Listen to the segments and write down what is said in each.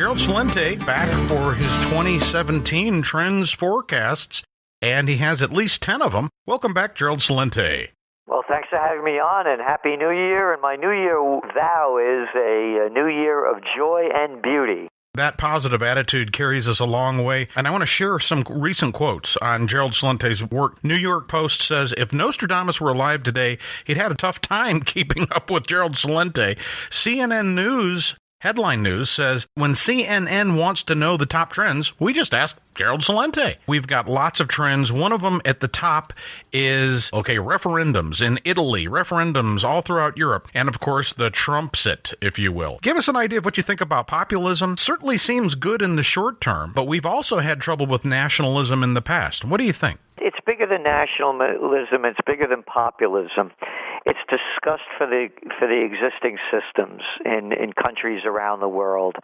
Gerald Celente back for his 2017 trends forecasts, and he has at least 10 of them. Welcome back, Gerald Celente. Well, thanks for having me on, and Happy New Year. And my New Year vow is a new year of joy and beauty. That positive attitude carries us a long way, and I want to share some recent quotes on Gerald Celente's work. New York Post says, if Nostradamus were alive today, he'd have a tough time keeping up with Gerald Celente. CNN News, headline news, says, when CNN wants to know the top trends, we just ask Gerald Celente. We've got lots of trends. One of them at the top is, referendums in Italy, referendums all throughout Europe, and of course the Trumpsit, if you will. Give us an idea of what you think about populism. Certainly seems good in the short term, but we've also had trouble with nationalism in the past. What do you think? It's bigger than nationalism. It's bigger than populism. It's disgust for the existing systems in countries around the world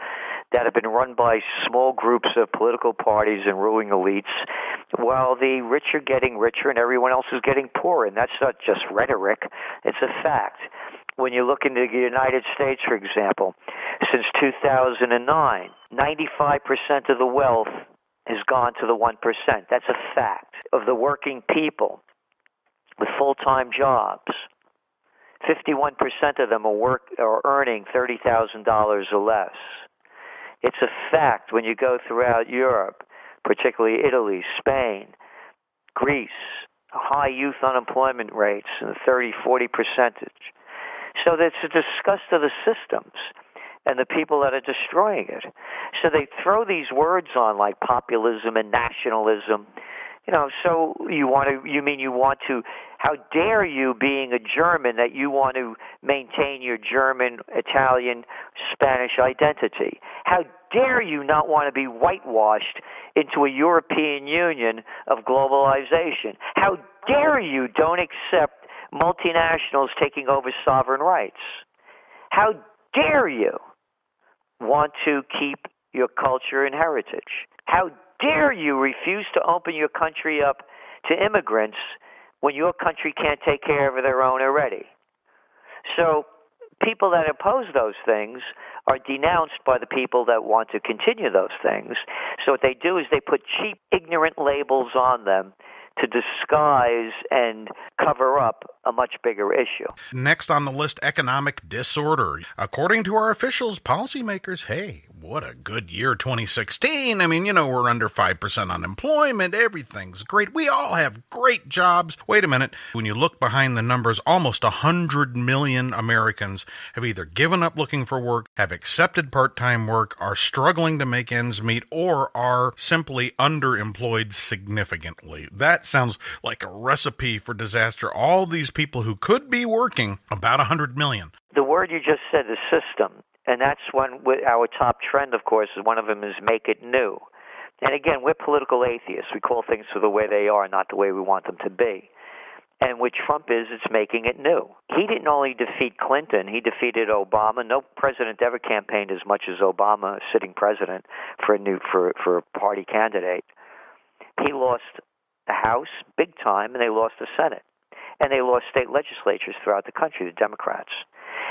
that have been run by small groups of political parties and ruling elites, while the rich are getting richer and everyone else is getting poorer. And that's not just rhetoric. It's a fact. When you look into the United States, for example, since 2009, 95% of the wealth has gone to the 1%. That's a fact. Of the working people with full-time jobs, 51% of them are earning $30,000 or less. It's a fact when you go throughout Europe, particularly Italy, Spain, Greece, high youth unemployment rates in the 30-40%. So that's a disgust of the systems and the people that are destroying it. So they throw these words on like populism and nationalism. So you want to, how dare you, being a German, that you want to maintain your German, Italian, Spanish identity? How dare you not want to be whitewashed into a European Union of globalization? How dare you don't accept multinationals taking over sovereign rights? How dare you want to keep your culture and heritage? How dare you refuse to open your country up to immigrants when your country can't take care of their own already? So people that oppose those things are denounced by the people that want to continue those things. So what they do is they put cheap, ignorant labels on them to disguise and cover up a much bigger issue. Next on the list, economic disorder. According to our officials, policymakers, hey, what a good year 2016. I mean, we're under 5% unemployment. Everything's great. We all have great jobs. Wait a minute. When you look behind the numbers, almost 100 million Americans have either given up looking for work, have accepted part-time work, are struggling to make ends meet, or are simply underemployed significantly. That sounds like a recipe for disaster. All these people who could be working, about 100 million. The word you just said is system, and that's our top trend, of course, is one of them is make it new. And again, we're political atheists. We call things for the way they are, not the way we want them to be. And what Trump is, it's making it new. He didn't only defeat Clinton, he defeated Obama. No president ever campaigned as much as Obama, sitting president, for a party candidate. He lost the House big time, and they lost the Senate. And they lost state legislatures throughout the country, the Democrats.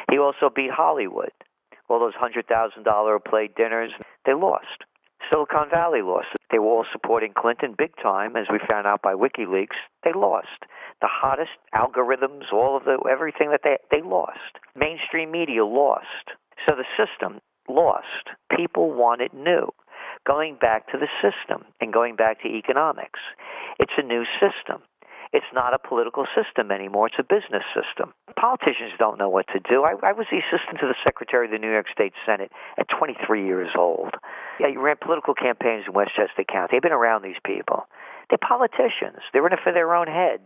He also beat Hollywood. All those $100,000 play dinners, they lost. Silicon Valley lost. They were all supporting Clinton big time, as we found out by WikiLeaks. They lost. The hottest algorithms, everything that they lost. Mainstream media lost. So the system lost. People want it new. Going back to the system and going back to economics. It's a new system. It's not a political system anymore. It's a business system. Politicians don't know what to do. I was the assistant to the Secretary of the New York State Senate at 23 years old. Yeah, you ran political campaigns in Westchester County. They've been around these people. They're politicians. They're in it for their own head,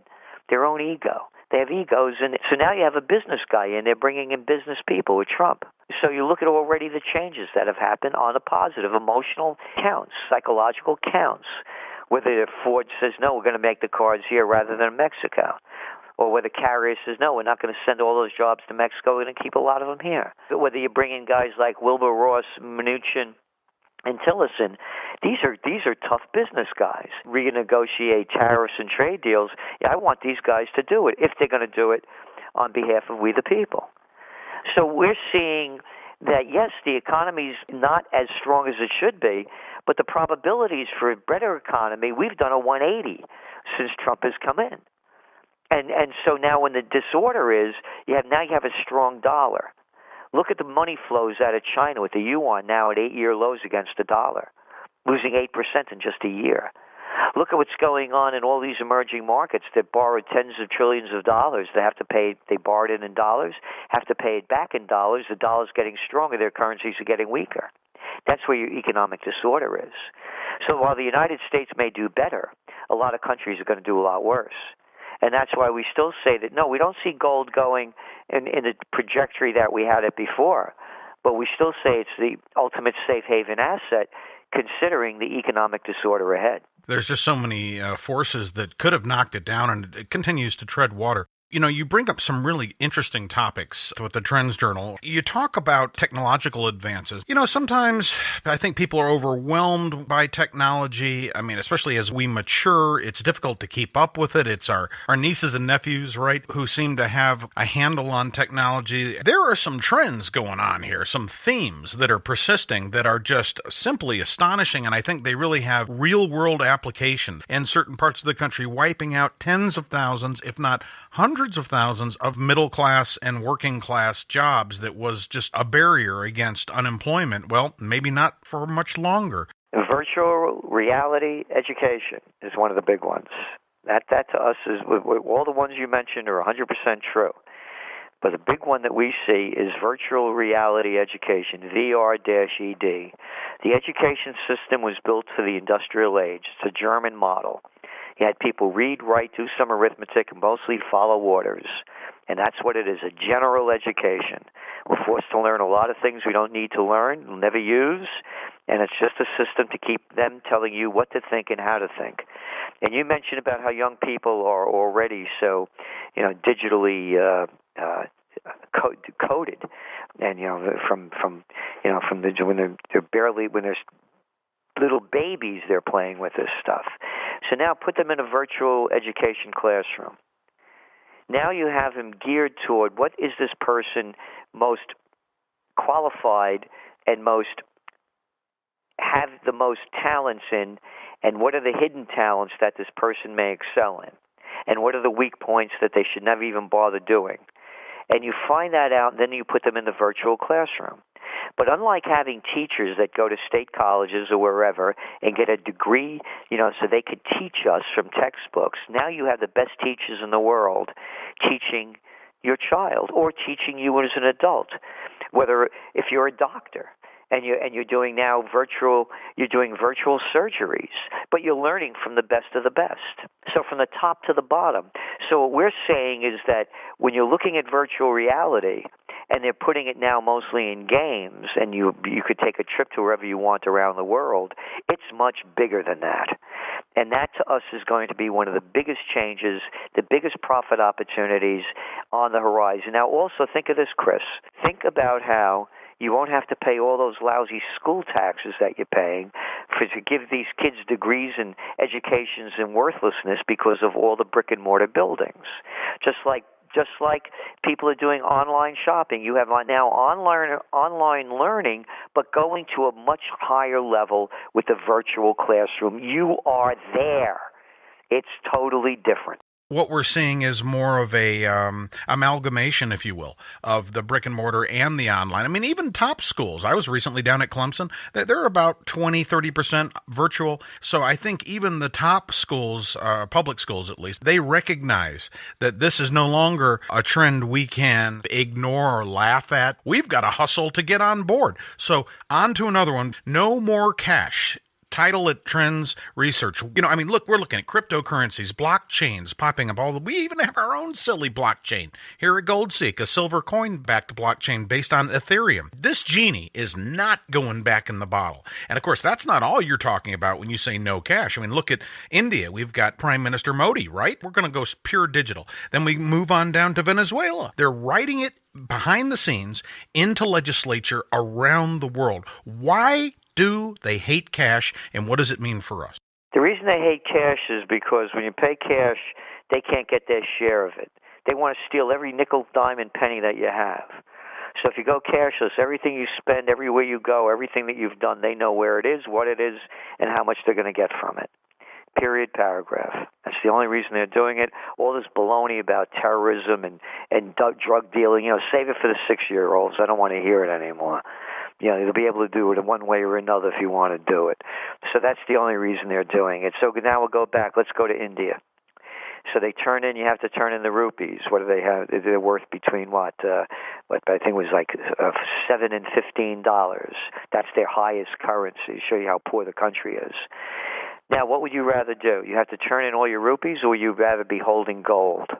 their own ego. They have egos, and so now you have a business guy in there bringing in business people with Trump. So you look at already the changes that have happened on the positive, emotional counts, psychological counts. Whether Ford says, no, we're going to make the cars here rather than Mexico. Or whether Carrier says, no, we're not going to send all those jobs to Mexico, we're going to keep a lot of them here. Whether you bring in guys like Wilbur Ross, Mnuchin, and Tillerson, these are tough business guys. Renegotiate tariffs and trade deals. Yeah, I want these guys to do it if they're going to do it on behalf of we the people. So we're seeing that, yes, the economy's not as strong as it should be, but the probabilities for a better economy, we've done a 180 since Trump has come in. And so now when the disorder is, you have a strong dollar. Look at the money flows out of China with the yuan now at 8-year lows against the dollar, losing 8% in just a year. Look at what's going on in all these emerging markets that borrowed tens of trillions of dollars. They borrowed it in dollars, have to pay it back in dollars. The dollar's getting stronger, their currencies are getting weaker. That's where your economic disorder is. So while the United States may do better, a lot of countries are going to do a lot worse. And that's why we still say that, no, we don't see gold going in the trajectory that we had it before. But we still say it's the ultimate safe haven asset, considering the economic disorder ahead. There's just so many forces that could have knocked it down, and it continues to tread water. You know, you bring up some really interesting topics with the Trends Journal. You talk about technological advances. You know, sometimes I think people are overwhelmed by technology. I mean, especially as we mature, it's difficult to keep up with it. It's our nieces and nephews, right, who seem to have a handle on technology. There are some trends going on here, some themes that are persisting that are just simply astonishing, and I think they really have real-world application in certain parts of the country, wiping out tens of thousands, if not hundreds of thousands of middle-class and working-class jobs that was just a barrier against unemployment. Well, maybe not for much longer. Virtual reality education is one of the big ones. That to us is, all the ones you mentioned are 100% true. But the big one that we see is virtual reality education, VR-ED. The education system was built for the industrial age. It's a German model. You had people read, write, do some arithmetic, and mostly follow orders. And that's what it is, a general education. We're forced to learn a lot of things we don't need to learn, never use, and it's just a system to keep them telling you what to think and how to think. And you mentioned about how young people are already so, digitally coded, and when they're little babies, they're playing with this stuff. So now put them in a virtual education classroom. Now you have them geared toward what is this person most qualified and have the most talents in, and what are the hidden talents that this person may excel in, and what are the weak points that they should never even bother doing. And you find that out, and then you put them in the virtual classroom. But unlike having teachers that go to state colleges or wherever and get a degree, so they could teach us from textbooks, now you have the best teachers in the world teaching your child or teaching you as an adult. Whether if you're a doctor and you're doing now virtual surgeries, but you're learning from the best of the best. So from the top to the bottom. So what we're saying is that when you're looking at virtual reality, and they're putting it now mostly in games, and you could take a trip to wherever you want around the world, it's much bigger than that. And that to us is going to be one of the biggest changes, the biggest profit opportunities on the horizon. Now also think of this, Chris. Think about how you won't have to pay all those lousy school taxes that you're paying to give these kids degrees and educations in worthlessness because of all the brick and mortar buildings. Just like people are doing online shopping. You have now online learning, but going to a much higher level with the virtual classroom. You are there. It's totally different. What we're seeing is more of a amalgamation, if you will, of the brick and mortar and the online. I mean, even top schools. I was recently down at Clemson. They're about 20-30% virtual. So I think even the top schools, public schools at least, they recognize that this is no longer a trend we can ignore or laugh at. We've got to hustle to get on board. So on to another one. No more cash. Title at Trends Research. Look, we're looking at cryptocurrencies, blockchains popping up. We even have our own silly blockchain here at GoldSeek, a silver coin-backed blockchain based on Ethereum. This genie is not going back in the bottle. And of course, that's not all you're talking about when you say no cash. I mean, look at India. We've got Prime Minister Modi, right? We're going to go pure digital. Then we move on down to Venezuela. They're writing it behind the scenes into legislature around the world. Why do they hate cash, and what does it mean for us? The reason they hate cash is because when you pay cash, they can't get their share of it. They want to steal every nickel, dime, and penny that you have. So if you go cashless, everything you spend, everywhere you go, everything that you've done, they know where it is, what it is, and how much they're going to get from it. Period, paragraph. That's the only reason they're doing it. All this baloney about terrorism and drug dealing, save it for the 6-year-olds. I don't want to hear it anymore. They'll be able to do it in one way or another if you want to do it. So that's the only reason they're doing it. So now we'll go back. Let's go to India. So you have to turn in the rupees. What do they have? They're worth between what I think it was like $7 and $15. That's their highest currency. Show you how poor the country is. Now, what would you rather do? You have to turn in all your rupees, or would you rather be holding gold?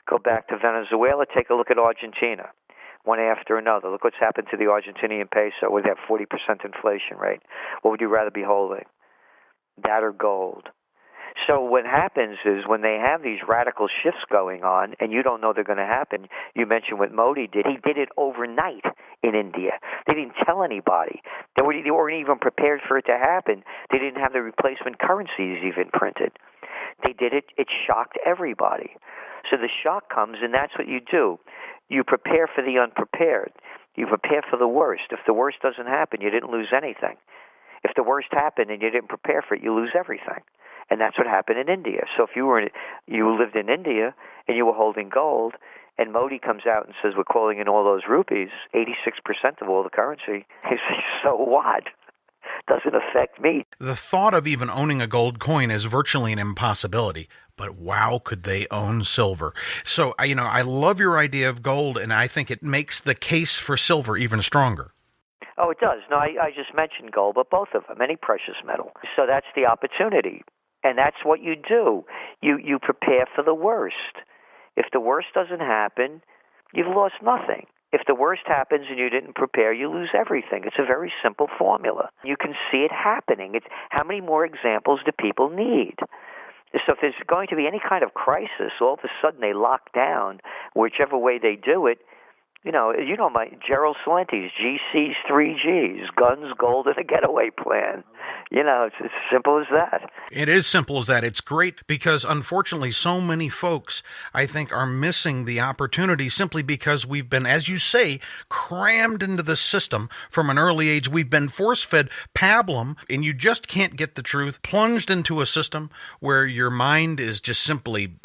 Go back to Venezuela. Take a look at Argentina. One after another. Look what's happened to the Argentinian peso. We have 40% inflation rate. What would you rather be holding? That or gold? So what happens is when they have these radical shifts going on, and you don't know they're going to happen, you mentioned what Modi did. He did it overnight in India. They didn't tell anybody. They weren't even prepared for it to happen. They didn't have the replacement currencies even printed. They did it. It shocked everybody. So the shock comes, and that's what you do. You prepare for the unprepared. You prepare for the worst. If the worst doesn't happen, you didn't lose anything. If the worst happened and you didn't prepare for it, you lose everything. And that's what happened in India. So if you lived in India and you were holding gold, and Modi comes out and says we're calling in all those rupees, 86% of all the currency, you say, so what? Doesn't affect me. The thought of even owning a gold coin is virtually an impossibility. But wow, could they own silver? So, I love your idea of gold, and I think it makes the case for silver even stronger. Oh, it does. No, I just mentioned gold, but both of them, any precious metal. So that's the opportunity. And that's what you do. You prepare for the worst. If the worst doesn't happen, you've lost nothing. If the worst happens and you didn't prepare, you lose everything. It's a very simple formula. You can see it happening. It's how many more examples do people need? So if there's going to be any kind of crisis, all of a sudden they lock down, whichever way they do it. My GERALD Celente's GC's 3Gs, guns, gold, and a getaway plan. It's as simple as that. It is simple as that. It's great because, unfortunately, so many folks, I think, are missing the opportunity simply because we've been, as you say, crammed into the system from an early age. We've been force-fed pablum, and you just can't get the truth, plunged into a system where your mind is just simply,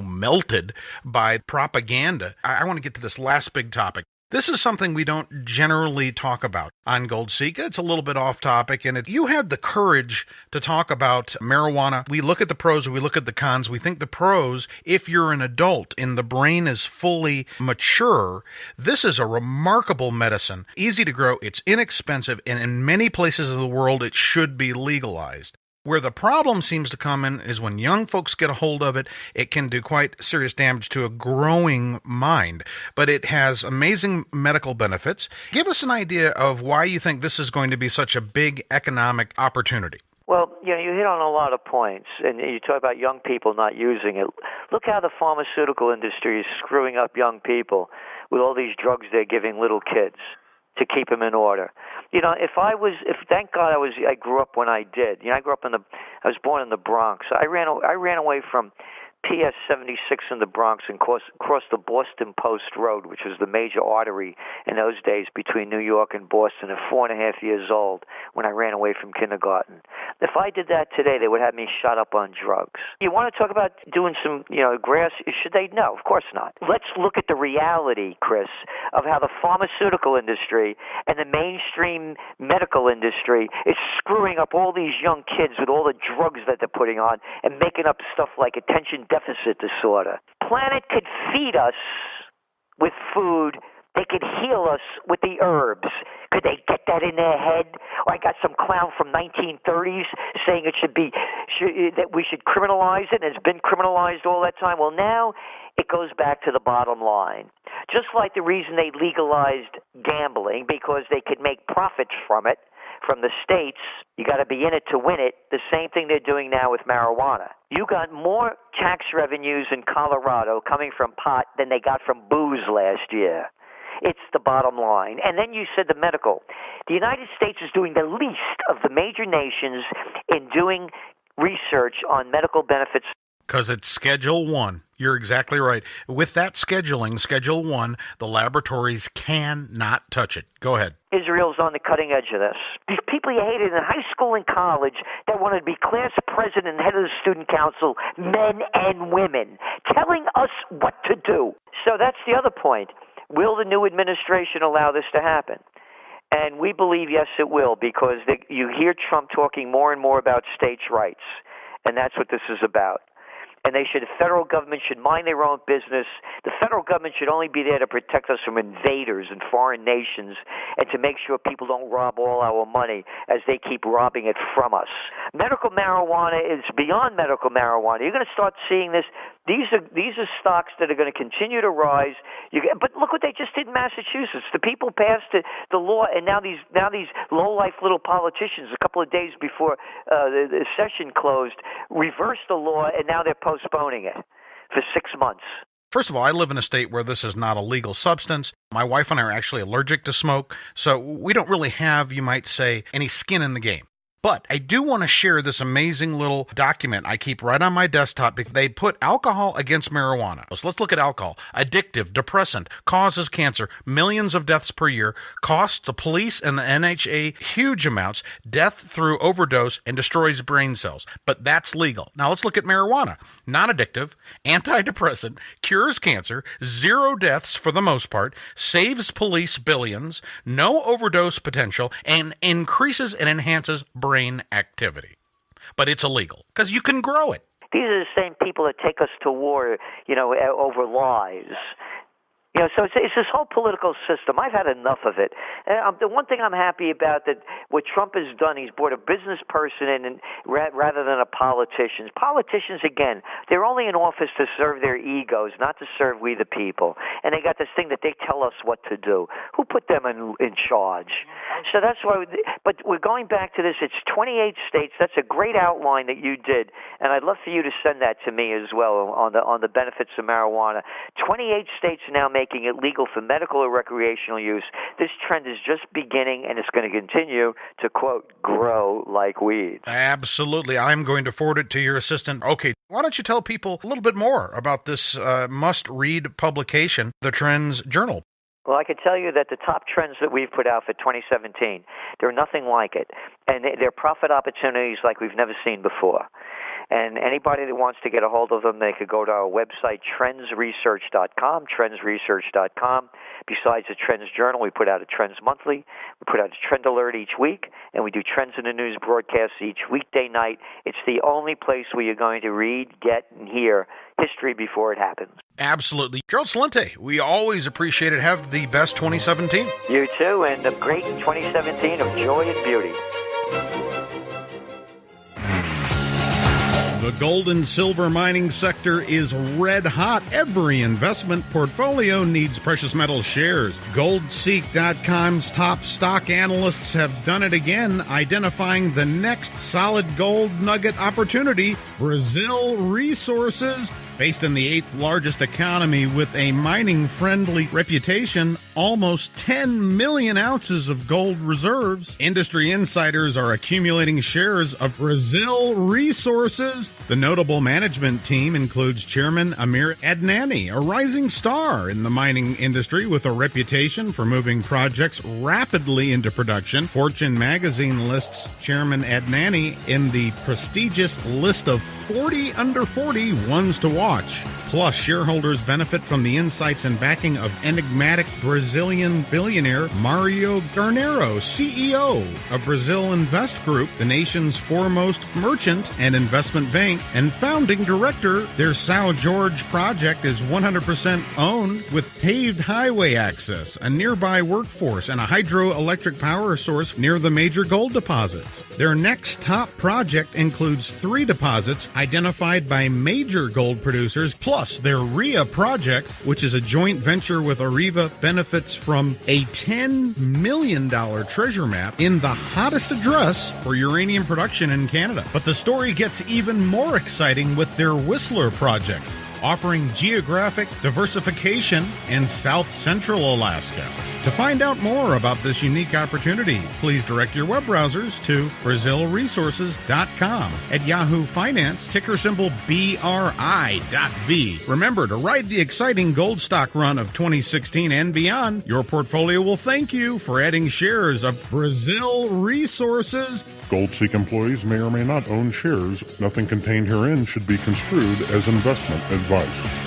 melted by propaganda. I want to get to this last big topic. This is something we don't generally talk about on Gold Seeker. It's a little bit off topic, and you had the courage to talk about marijuana. We look at the pros, we look at the cons. We think the pros, if you're an adult and the brain is fully mature, this is a remarkable medicine. Easy to grow, it's inexpensive, and in many places of the world, it should be legalized. Where the problem seems to come in is when young folks get a hold of it, it can do quite serious damage to a growing mind. But it has amazing medical benefits. Give us an idea of why you think this is going to be such a big economic opportunity. Well, you hit on a lot of points, and you talk about young people not using it. Look how the pharmaceutical industry is screwing up young people with all these drugs they're giving little kids to keep them in order. Thank God I grew up when I did. I I was born in the Bronx. I ran away from PS 76 in the Bronx and crossed the Boston Post Road, which was the major artery in those days between New York and Boston, at 4.5 years old when I ran away from kindergarten. If I did that today, they would have me shot up on drugs. You want to talk about doing some, grass? Should they? No, of course not. Let's look at the reality, Chris, of how the pharmaceutical industry and the mainstream medical industry is screwing up all these young kids with all the drugs that they're putting on and making up stuff like attention deficit disorder. Planet could feed us with food. They could heal us with the herbs. Could they get that in their head? Or I got some clown from 1930s saying that we should criminalize it, and it's been criminalized all that time. Well, now it goes back to the bottom line. Just like the reason they legalized gambling, because they could make profits from it, from the states. You got to be in it to win it. The same thing they're doing now with marijuana. You got more tax revenues in Colorado coming from pot than they got from booze last year. It's the bottom line. And then you said the medical. The United States is doing the least of the major nations in doing research on medical benefits. Because it's Schedule 1. You're exactly right. With that scheduling, Schedule 1, the laboratories cannot touch it. Go ahead. Israel's on the cutting edge of this. These people you hated in high school and college that wanted to be class president and head of the student council, men and women, telling us what to do. So that's the other point. Will the new administration allow this to happen? And we believe, yes, it will, because you hear Trump talking more and more about states' rights, and that's what this is about. And the federal government should mind their own business. The federal government should only be there to protect us from invaders and foreign nations and to make sure people don't rob all our money as they keep robbing it from us. Medical marijuana is beyond medical marijuana. You're going to start seeing this. These are stocks that are going to continue to rise. But look what they just did in Massachusetts. The people passed the law, and now these low-life little politicians, a couple of days before the session closed, reversed the law, and now they're postponing it for 6 months. First of all, I live in a state where this is not a legal substance. My wife and I are actually allergic to smoke, so we don't really have, you might say, any skin in the game. But I do want to share this amazing little document I keep right on my desktop because they put alcohol against marijuana. So let's look at alcohol. Addictive, depressant, causes cancer, millions of deaths per year, costs the police and the NHA huge amounts, death through overdose, and destroys brain cells. But that's legal. Now let's look at marijuana. Non-addictive, antidepressant, cures cancer, 0 deaths for the most part, saves police billions, no overdose potential, and increases and enhances brain activity. But it's illegal because you can grow it. These are the same people that take us to war, over lies. So it's this whole political system. I've had enough of it. And the one thing I'm happy about that what Trump has done, he's brought a business person in rather than a politician. Politicians, again, they're only in office to serve their egos, not to serve we the people. And they got this thing that they tell us what to do. Who put them in charge? So that's why. But we're going back to this. It's 28 states. That's a great outline that you did, and I'd love for you to send that to me as well on the benefits of marijuana. 28 states now making it legal for medical or recreational use. This trend is just beginning, and it's going to continue to, quote, grow like weed. Absolutely. I'm going to forward it to your assistant. Okay, why don't you tell people a little bit more about this must-read publication, The Trends Journal? Well, I can tell you that the top trends that we've put out for 2017, they're nothing like it. And they're profit opportunities like we've never seen before. And anybody that wants to get a hold of them, they could go to our website, trendsresearch.com, trendsresearch.com. Besides the Trends Journal, we put out a Trends Monthly. We put out a Trend Alert each week, and we do Trends in the News broadcasts each weekday night. It's the only place where you're going to read, get, and hear history before it happens. Absolutely. Gerald Celente, we always appreciate it. Have the best 2017. You too, and a great 2017 of joy and beauty. The gold and silver mining sector is red hot. Every investment portfolio needs precious metal shares. GoldSeek.com's top stock analysts have done it again, identifying the next solid gold nugget opportunity, Brazil Resources. Based in the 8th largest economy with a mining-friendly reputation, almost 10 million ounces of gold reserves. Industry insiders are accumulating shares of Brazil Resources. The notable management team includes Chairman Amir Adnani, a rising star in the mining industry with a reputation for moving projects rapidly into production. Fortune magazine lists Chairman Adnani in the prestigious list of 40 under 40 ones to watch. Plus, shareholders benefit from the insights and backing of enigmatic Brazilian billionaire Mario Garnero, CEO of Brazil Invest Group, the nation's foremost merchant and investment bank, and founding director. Their São Jorge project is 100% owned with paved highway access, a nearby workforce, and a hydroelectric power source near the major gold deposits. Their next top project includes 3 deposits identified by major gold producers, plus their RIA project, which is a joint venture with Areva, benefits from a $10 million treasure map in the hottest address for uranium production in Canada. But the story gets even more exciting with their Whistler project, offering geographic diversification in South Central Alaska. To find out more about this unique opportunity, please direct your web browsers to BrazilResources.com. At Yahoo Finance, ticker symbol BRI.V. Remember to ride the exciting gold stock run of 2016 and beyond. Your portfolio will thank you for adding shares of Brazil Resources. GoldSeek employees may or may not own shares. Nothing contained herein should be construed as investment advice.